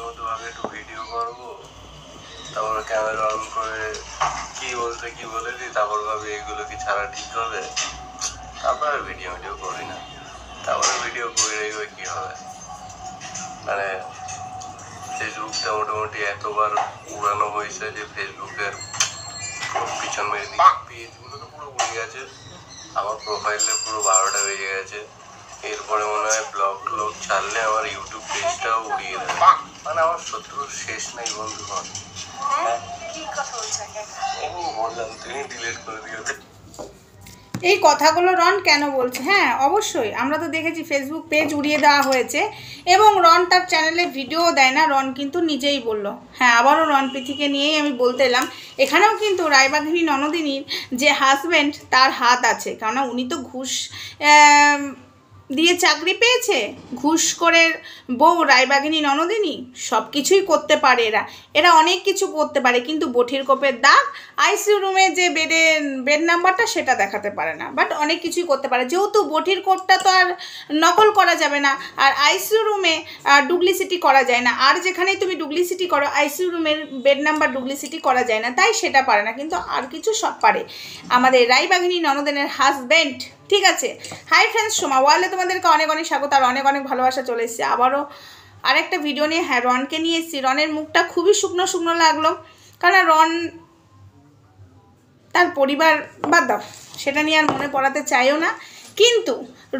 নতুনভাবে একটু ভিডিও করবো, তারপর ক্যামেরা অন করে কি বলতে কি বলে দিই, তারপর ভাবি এগুলো কি ছাড়া ঠিক হবে, তারপর আর ভিডিও করি না। তারপরে ভিডিও করে কি হবে, মানে ফেসবুকটা মোটামুটি এতবার উড়ানো হয়েছে যে ফেসবুকের পিছন মেরে দিচ্ছে, পেজগুলো তো পুরো উড়ে গেছে, আমার প্রোফাইলে পুরো 12টা বেজে গেছে। এরপরে মনে হয় ব্লগ ছাড়লে আমার ইউটিউব পেজটাও উড়িয়ে দেবে, মানে আমার শত্রুর শেষ নেই বন্ধুগণ। বললাম তুমি ডিলিট করে দিও। এই কথাগুলো রন কেন বলছে? হ্যাঁ অবশ্যই, আমরা তো দেখেছি ফেসবুক পেজ উড়িয়ে দেওয়া হয়েছে এবং রন তার চ্যানেলে ভিডিও দেয় না, রন কিন্তু নিজেই বলল। হ্যাঁ, আবারও রন পিথিকে নিয়েই আমি বলতে এলাম। এখানেও কিন্তু রায়বাঘিনী ননদিনীর যে হাজব্যান্ড তার হাত আছে, কেননা উনি তো ঘুষ দিয়ে চাকরি পেয়েছে, ঘুষ করে বউ রায়বাঘিনী ননদিনী সব কিছুই করতে পারে, এরা অনেক কিছু করতে পারে, কিন্তু বঠির কোপের দাগ, আইসিইউ রুমে যে বেড নাম্বারটা সেটা দেখাতে পারে না, বাট অনেক কিছুই করতে পারে। যেহেতু বঠির কোপটা তো আর নকল করা যাবে না, আর আইসিইউ রুমে ডুপ্লিসিটি করা যায় না, আর যেখানেই তুমি ডুপ্লিসিটি করো আইসিইউ রুমের বেড নাম্বার ডুপ্লিসিটি করা যায় না, তাই সেটা পারে না, কিন্তু আর কিছু সব পারে আমাদের রায়বাঘিনী ননদিনীর হাজব্যান্ড। ঠিক আছে, হাই ফ্রেন্ডস, সোমা ওয়ালে তোমাদেরকে অনেক অনেক স্বাগত আর অনেক অনেক ভালোবাসা চলে এসেছে আবারও আরেকটা ভিডিও নিয়ে। হ্যাঁ, রনকে নিয়ে এসেছি। রনের মুখটা খুবই শুকনো শুকনো লাগলো, কারণ রন তার পরিবার বাদ দাও, সেটা নিয়ে আর মনে পড়াতে চাইও না, কিন্তু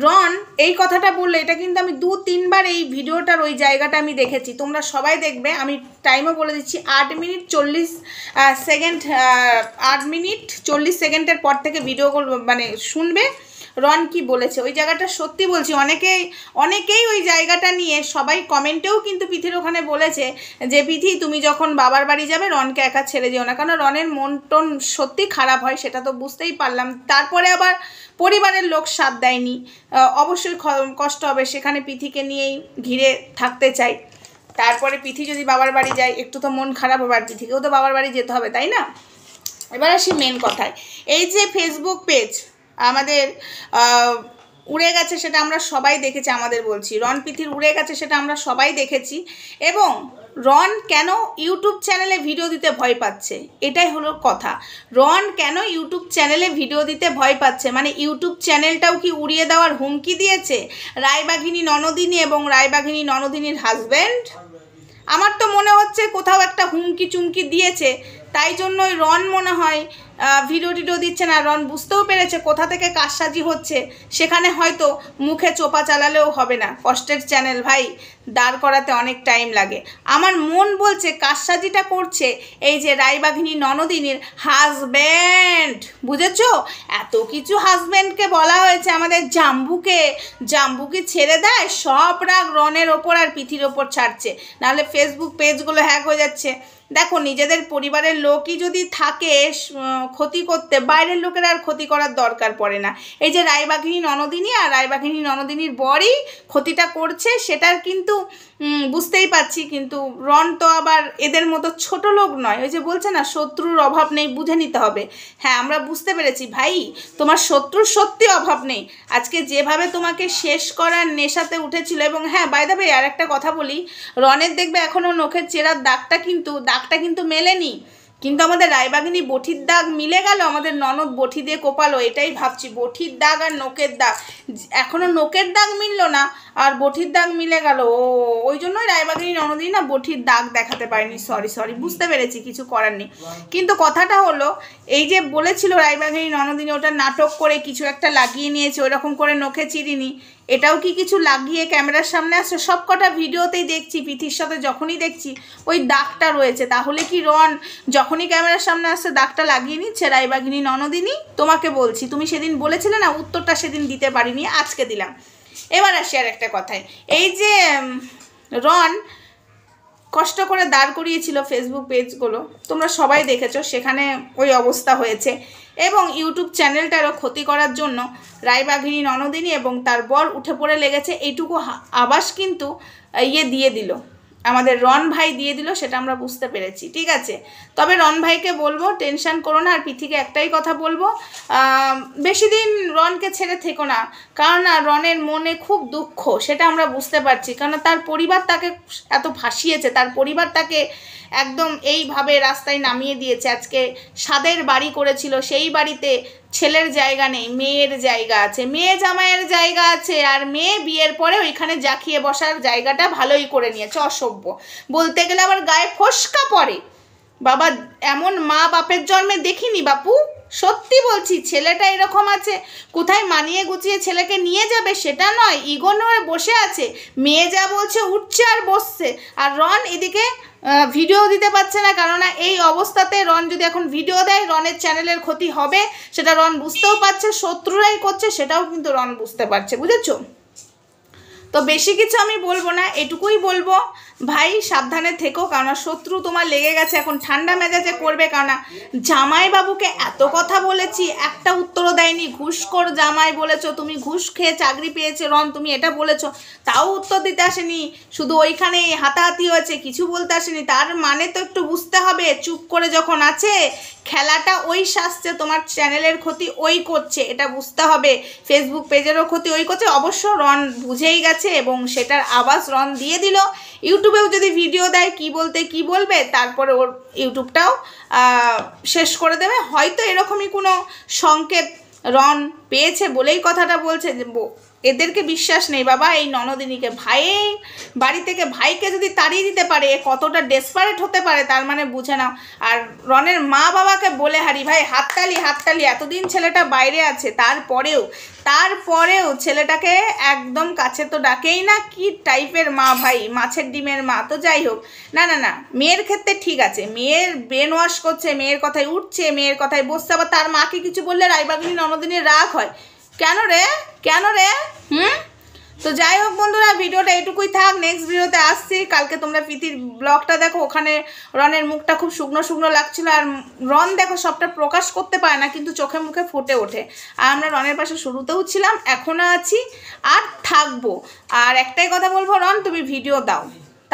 রন এই কথাটা বললে এটা কিন্তু আমি 2-3 বার এই ভিডিওটার ওই জায়গাটা আমি দেখেছি, তোমরা সবাই দেখবে, আমি টাইমও বলে দিচ্ছি 8 মিনিট 40 সেকেন্ড, 8 মিনিট 40 সেকেন্ডের পর থেকে ভিডিওগুলো মানে শুনবে রন কি বলেছে। ওই জায়গাটা সত্যি বলছি, অনেকেই ওই জায়গাটা নিয়ে সবাই কমেন্টেও কিন্তু পিথির ওখানে বলেছে যে পিথি তুমি যখন বাবার বাড়ি যাবে রনকে একা ছেড়ে যেও না, কারণ রনের মন টন সত্যি খারাপ হয়, সেটা তো বুঝতেই পারলাম। তারপরে আবার পরিবারের লোক সাথ দেয়নি, অবশ্যই কষ্ট হবে, সেখানে পিথিকে নিয়েই ঘিরে থাকতে চাই। তারপরে পিথি যদি বাবার বাড়ি যায় একটু তো মন খারাপ হবে, আর পিথিকেও তো বাবার বাড়ি যেতে হবে, তাই না? এবার আসি মেন কথায়। এই যে ফেসবুক পেজ আমাদের উড়ে গেছে সেটা আমরা সবাই দেখেছি, আমাদের বলছি রন পিথির উড়ে গেছে সেটা আমরা সবাই দেখেছি, এবং রন কেন ইউটিউব চ্যানেলে ভিডিও দিতে ভয় পাচ্ছে এটাই হলো কথা। রন কেন ইউটিউব চ্যানেলে ভিডিও দিতে ভয় পাচ্ছে, মানে ইউটিউব চ্যানেলটাও কি উড়িয়ে দেওয়ার হুমকি দিয়েছে রায়বাঘিনী ননদিনী এবং রায়বাঘিনী ননদিনীর হাজব্যান্ড? আমার তো মনে হচ্ছে কোথাও একটা হুমকি চুমকি দিয়েছে, তাই জন্যই রন মনে হয় ভিডিও টিডিও দিচ্ছে না। রন বুঝতেও পেরেছে কোথা থেকে কারসাজি হচ্ছে, সেখানে হয়তো মুখে চোপা চালালেও হবে না, কষ্টের চ্যানেল ভাই, দাঁড় করাতে অনেক টাইম লাগে। আমার মন বলছে কারসাজিটা করছে এই যে রায়বাঘিনী ননদিনীর হাজব্যান্ড, বুঝেছো? এত কিছু হাজব্যান্ডকে বলা হয়েছে, আমাদের জাম্বুকে ছেড়ে দেয়, সব রাগ রনের ওপর আর পিথির ওপর ছাড়ছে, নাহলে ফেসবুক পেজগুলো হ্যাক হয়ে যাচ্ছে। দেখো, নিজেদের পরিবারের লোকই যদি থাকে ক্ষতি করতে, বাইরের লোকের আর ক্ষতি করার দরকার পড়ে না। এই যে রায়বাঘিনী ননদিনী আর রায়বাঘিনী ননদিনীর বরই ক্ষতিটা করছে, সেটার কিন্তু বুঝতেই পারছি, কিন্তু রন তো আবার এদের মতো ছোট লোক নয়, ওই যে বলছে না শত্রুর অভাব নেই, বুঝে নিতে হবে। হ্যাঁ, আমরা বুঝতে পেরেছি ভাই, তোমার শত্রুর সত্যি অভাব নেই, আজকে যেভাবে তোমাকে শেষ করার নেশাতে উঠেছিল। এবং হ্যাঁ, বাই দ্য ওয়ে আর একটা কথা বলি, রনের দেখবে এখনও নখের চেরার দাগটা কিন্তু মেলেনি, কিন্তু আমাদের রায়বাঘিনী বঠির দাগ মিলে গেল, আমাদের ননদ বঠি দিয়ে কোপালো, এটাই ভাবছি, বঠির দাগ আর নোকের দাগ, এখনও নোকের দাগ মিলল না আর বঠির দাগ মিলে গেল, ওই জন্যই রায়বাঘিনী ননদিনী না বঠির দাগ দেখাতে পারেনি, সরি বুঝতে পেরেছি, কিছু করার নেই। কিন্তু কথাটা হলো এই যে বলেছিল রায়বাঘিনী ননদিনী ওটা নাটক করে কিছু একটা লাগিয়ে নিয়েছে, ওইরকম করে নখে চিরিনি, এটাও কি কিছু লাগিয়ে ক্যামেরার সামনে আসছে? সব কটা ভিডিওতেই দেখছি পিথির সাথে যখনই দেখছি ওই দাগটা রয়েছে, তাহলে কি রন যখনই ক্যামেরার সামনে আসছে দাগটা লাগিয়ে নিচ্ছে রায়বাঘিনী ননদিনী? তোমাকে বলছি, তুমি সেদিন বলেছিলে না, উত্তরটা সেদিন দিতে পারিনি, আজকে দিলাম। এবার আসি আর একটা কথায়, এই যে রন কষ্ট করে দাঁড় করিয়েছিল ফেসবুক পেজগুলো, তোমরা সবাই দেখেছো, সেখানে ওই অবস্থা হয়েছে, এবং ইউটিউব চ্যানেলটারও ক্ষতি করার জন্য রায়বাঘিনী ননদিনী এবং তার বর উঠে পড়ে লেগেছে, এইটুকু আভাস কিন্তু দিয়ে দিল আমাদের রন ভাই দিয়ে দিল সেটা আমরা বুঝতে পেরেছি, ঠিক আছে। তবে রন ভাইকে বলবো টেনশন করো না, আর পিথিকে একটাই কথা বলবো, বেশি দিন রনকে ছেড়ে থেকো না, কারণ না রনের মনে খুব দুঃখ, সেটা আমরা বুঝতে পারছি, কারণ তার পরিবার তাকে এত ভাসিয়েছে, তার পরিবার তাকে একদম এইভাবে রাস্তায় নামিয়ে দিয়েছে। আজকে স্বাদের বাড়ি করেছিল, সেই বাড়িতে ছেলের জায়গা নেই, মেয়ের জায়গা আছে, মেয়ে জামাইয়ের জায়গা আছে, আর মেয়ে বিয়ের পরে ওইখানে জাকিয়ে বসার জায়গাটা ভালোই করে নিয়েছে। অসভ্য বলতে গেলে আবার গায়ে ফসকা পড়ে। বাবা এমন মা বাপের জন্মে দেখিনি বাপু, সত্যি বলছি। ছেলেটা এরকম আছে, কোথায় মানিয়ে গুছিয়ে ছেলেকে নিয়ে যাবে সেটা নয়, ইগো নয় বসে আছে, মেয়ে যা বলছে উঠছে আর বসছে। আর রন এদিকে ভিডিও দিতে পারছে না, কেননা এই অবস্থাতে রন যদি এখন ভিডিও দেয় রনের চ্যানেলের ক্ষতি হবে, সেটা রন বুঝতেও পারছে, শত্রুরাই করছে সেটাও কিন্তু রন বুঝতে পারছে, বুঝেছো? তো বেশি কিছু আমি বলবো না, এটুকুই বলবো ভাই সাবধানে থেকো, কারণ শত্রু তোমার লেগে গেছে, এখন ঠান্ডা মেজাজে করবে, কারণ জামাইবাবুকে এত কথা বলেছি একটা উত্তরও দেয়নি। ঘুষখোর জামাই বলেছো তুমি, ঘুষ খেয়ে চাকরি পেয়েছে রন, তুমি এটা বলেছো, তাও উত্তর দিতে আসেনি, শুধু ওইখানে হাতাহাতি হয়েছে, কিছু বলতে আসেনি। তার মানে তো একটু বুঝতে হবে, চুপ করে যখন আছে খেলাটা ওই সাজছে, তোমার চ্যানেলের ক্ষতি ওই করছে, এটা বুঝতে হবে। ফেসবুক পেজেরও ক্ষতি ওই করছে, অবশ্য রন বুঝেই গেছে এবং সেটার আওয়াজ রন দিয়ে দিল। ইউটিউবেও যদি ভিডিও দেয় কি বলতে কি বলবে, তারপরে ওর ইউটিউবটাও শেষ করে দেবে। হয়তো এরকমই কোনো সংকেত রন পেয়েছে বলেই কথাটা বলছে। যে এদেরকে বিশ্বাস নেই বাবা, এই ননদিনীকে, ভাই বাড়ি থেকে ভাইকে যদি তাড়িয়ে দিতে পারে কতটা ডেসপারেট হতে পারে তার মানে বুঝে নাও। আর রনের মা বাবাকে বলে হারি ভাই, হাততালি হাততালি, এতদিন ছেলেটা বাইরে আছে, তারপরেও ছেলেটাকে একদম কাছে তো ডাকেই না। কি টাইপের মা ভাই, মাছের ডিমের মা। তো যাই হোক, না না না, মেয়ের ক্ষেত্রে ঠিক আছে, মেয়ের ব্রেন ওয়াশ করছে, মেয়ের কথায় উঠছে, মেয়ের কথায় বসছে, আবার তার মাকে কিছু বললে রায়বাগিনী ননদিনীর রাগ হয়, কেন রে তো যাই হোক বন্ধুরা, ভিডিওটা এটুকুই থাক, নেক্সট ভিডিওতে আসছি। কালকে তোমরা প্রীতির ব্লগটা দেখো, ওখানে রনের মুখটা খুব শুকনো শুকনো লাগছিল, আর রন দেখো সবটা প্রকাশ করতে পারে না, কিন্তু চোখে মুখে ফুটে ওঠে। আর আমরা রনের পাশে শুরুতেও ছিলাম, এখনও আছি, আর থাকবো। আর একটাই কথা বলবো, রন তুমি ভিডিও দাও,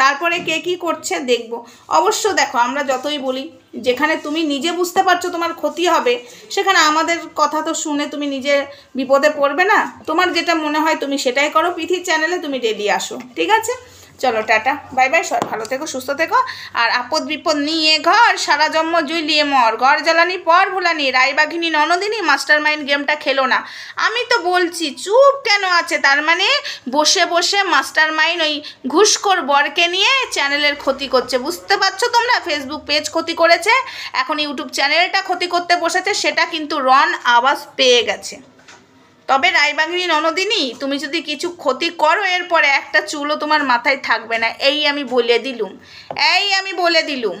তারপরে কে কী করছে দেখবো। অবশ্য দেখো, আমরা যতই বলি, যেখানে তুমি নিজে বুঝতে পারছো তোমার ক্ষতি হবে, সেখানে আমাদের কথা তো শুনে তুমি নিজে বিপদে পড়বে না। তোমার যেটা মনে হয় তুমি সেটাই করো। পিথির চ্যানেলে তুমি রেডি আসো, ঠিক আছে? চলো টাটা, বাই বাই, সবাই ভালো থেকো, সুস্থ থেকো। আর আপদ বিপদ নিয়ে ঘর, সারা জন্ম জুইলিয়ে মর, ঘর জ্বালানি পর ভোলানি, রায়বাঘিনী ননদিনী মাস্টার মাইন্ড গেমটা খেলো না। আমি তো বলছি চুপ কেন আছে, তার মানে বসে বসে মাস্টার মাইন্ড ওই ঘুষখোর বরকে নিয়ে চ্যানেলের ক্ষতি করছে, বুঝতে পারছো তোমরা? ফেসবুক পেজ ক্ষতি করেছে, এখন ইউটিউব চ্যানেলটা ক্ষতি করতে বসেছে, সেটা কিন্তু রন আওয়াজ পেয়ে গেছে। তবে রায়বাঘিনী ননদিনী, তুমি যদি কিছু ক্ষতি করো এরপরে একটা চুলও তোমার মাথায় থাকবে না, এই আমি বলে দিলুম।